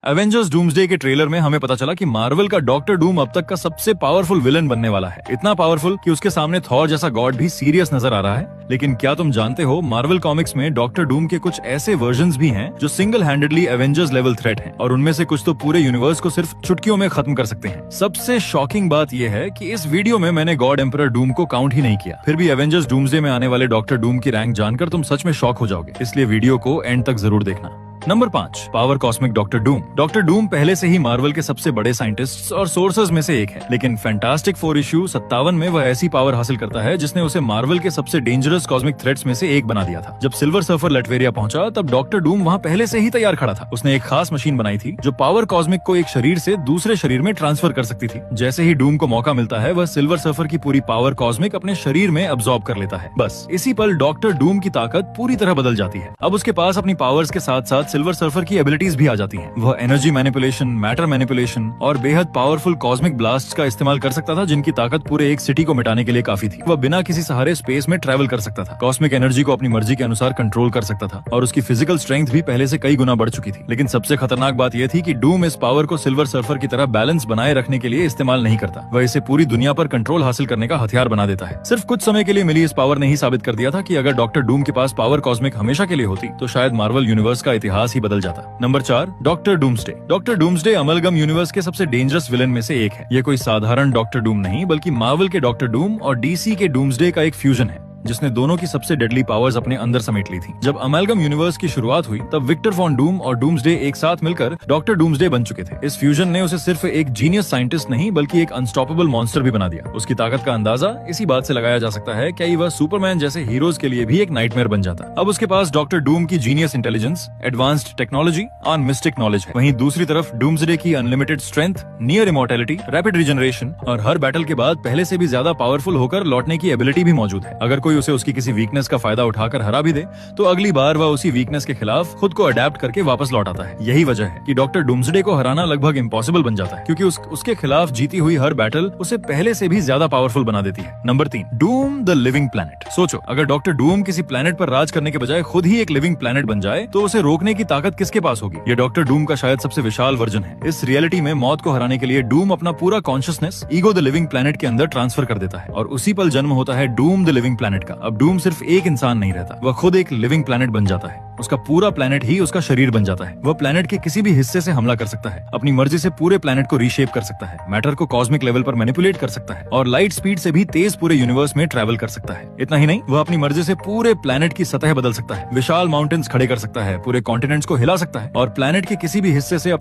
Avengers doomsday के trailer में हमें पता चला कि मार्वल का डॉक्टर डूम अब तक का सबसे पावरफुल विलन बनने वाला है। इतना पावरफुल कि उसके सामने थॉर जैसा गॉड भी सीरियस नजर आ रहा है। लेकिन क्या तुम जानते हो, मार्वल कॉमिक्स में डॉक्टर डूम के कुछ ऐसे वर्जन्स भी हैं जो single handedly Avengers level threat हैं, और उनमें से कुछ तो पूरे यूनिवर्स को सिर्फ चुटकियों में खत्म कर सकते हैं। सबसे शॉकिंग बात यह है कि इस वीडियो में मैंने गॉड एम्परर डूम को काउंट ही नहीं किया। फिर भी एवेंजर्स डूम्सडे में आने वाले डॉक्टर डूम की रैंक जानकर तुम सच में शॉक हो जाओगे, इसलिए वीडियो को एंड तक जरूर देखना। Number 5, power cosmic doctor Doom. Doctor Doom पहले से ही मार्वल के सबसे बड़े साइंटिस्ट्स और सोर्सेज में से एक है, लेकिन फैंटास्टिक फोर इश्यू 57 में वह ऐसी पावर हासिल करता है जिसने उसे मार्वल के सबसे डेंजरस कॉस्मिक थ्रेट्स में से एक बना दिया था। जब सिल्वर सर्फर लटवेरिया पहुंचा तब डॉक्टर डूम वहां पहले से ही तैयार खड़ा था। उसने एक खास मशीन बनाई थी जो पावर कॉस्मिक को एक शरीर से दूसरे शरीर में ट्रांसफर कर सकती थी। जैसे ही डूम को मौका मिलता है, वह सिल्वर सर्फर की पूरी पावर कॉस्मिक अपने शरीर में अब्सॉर्ब कर लेता है। बस इसी पल डॉक्टर डूम की ताकत पूरी तरह बदल जाती है। अब उसके पास अपनी पावर्स के साथ साथ सिल्वर सर्फर की एबिलिटीज भी आ जाती हैं। वह एनर्जी मैनिपुलेशन, मैटर मैनिपुलेशन और बेहद पावरफुल कॉस्मिक ब्लास्ट का इस्तेमाल कर सकता था, जिनकी ताकत पूरे एक सिटी को मिटाने के लिए काफी थी। वह बिना किसी सहारे स्पेस में ट्रैवल कर सकता था, कॉस्मिक एनर्जी को अपनी मर्जी के अनुसार कंट्रोल कर सकता था, और उसकी फिजिकल स्ट्रेंथ भी पहले से कई गुना बढ़ चुकी थी। लेकिन सबसे खतरनाक बात यह थी कि डूम इस पावर को सिल्वर सर्फर की तरह बैलेंस बनाए रखने के लिए इस्तेमाल नहीं करता। वह इसे पूरी दुनिया पर कंट्रोल हासिल करने का हथियार बना देता है। सिर्फ कुछ समय के लिए मिली इस पावर ने ही साबित कर दिया था कि अगर डॉक्टर डूम के पास पावर कॉस्मिक हमेशा के लिए होती तो शायद मार्वल यूनिवर्स का इतिहास ही बदल जाता। Number 4, doctor doomsday. Doctor doomsday amalgam universe के सबसे डेंजरस विलन में से एक है। ये कोई साधारण डॉक्टर डूम नहीं, बल्कि मार्वल के डॉक्टर डूम और डीसी के डूम्सडे का एक फ्यूजन है, जिसने दोनों की सबसे डेडली पावर्स अपने अंदर समेट ली थी। जब अमलगम यूनिवर्स की शुरुआत हुई तब विक्टर वॉन डूम और डूम्सडे एक साथ मिलकर डॉक्टर डूम्सडे बन चुके थे। इस फ्यूजन ने उसे सिर्फ एक जीनियस साइंटिस्ट नहीं बल्कि एक अनस्टॉपेबल मॉन्स्टर भी बना दिया। उसकी ताकत का अंदाजा इसी बात से लगाया जा सकता है कि वह सुपरमैन जैसे हीरोज के लिए भी एक नाइटमेयर बन जाता। अब उसके पास डॉक्टर डूम की जीनियस इंटेलिजेंस, एडवांस्ड टेक्नोलॉजी और मिस्टिक नॉलेज है। वहीं दूसरी तरफ डूम्सडे की unlimited strength, near immortality, rapid regeneration और हर बैटल के बाद पहले से भी ज्यादा पावरफुल होकर लौटने की एबिलिटी भी मौजूद है। अगर कोई उसे उसकी किसी वीकनेस का फायदा उठाकर हरा भी दे तो अगली बार वह उसी वीकनेस के खिलाफ खुद को अडेप्ट करके वापस लौट आता है। यही वजह है कि डॉक्टर डूम्सडे को हराना लगभग इम्पॉसिबल बन जाता है, क्योंकि उसके खिलाफ जीती हुई हर बैटल उसे पहले से भी ज्यादा पावरफुल बना देती है। Number 3, Doom the living planet. सोचो, अगर डॉक्टर डूम किसी प्लैनेट पर राज करने के बजाय खुद ही एक लिविंग प्लैनेट बन जाए तो उसे रोकने की ताकत किसके पास होगी? ये डॉक्टर डूम का शायद सबसे विशाल वर्जन है। इस रियलिटी में मौत को हराने के लिए डूम अपना पूरा consciousness ego the living planet के अंदर ट्रांसफर कर देता है, और उसी पल जन्म होता है डूम द लिविंग प्लैनेट का। अब डूम सिर्फ एक इंसान नहीं रहता, वह खुद एक लिविंग प्लैनेट बन जाता है। उसका पूरा प्लैनेट ही उसका शरीर बन जाता है। वह प्लैनेट के किसी भी हिस्से से हमला कर सकता है, अपनी मर्जी से पूरे प्लैनेट को रीशेप कर सकता है, मैटर को कॉस्मिक लेवल पर मैनिपुलेट कर सकता है, और लाइट स्पीड से भी तेज पूरे यूनिवर्स में ट्रैवल कर सकता है। इतना ही नहीं, वह अपनी मर्जी से पूरे प्लैनेट की सतह बदल सकता है, विशाल माउंटेन्स खड़े कर सकता है, पूरे कॉन्टिनेंट्स को हिला सकता है, और प्लैनेट के किसी भी हिस्से से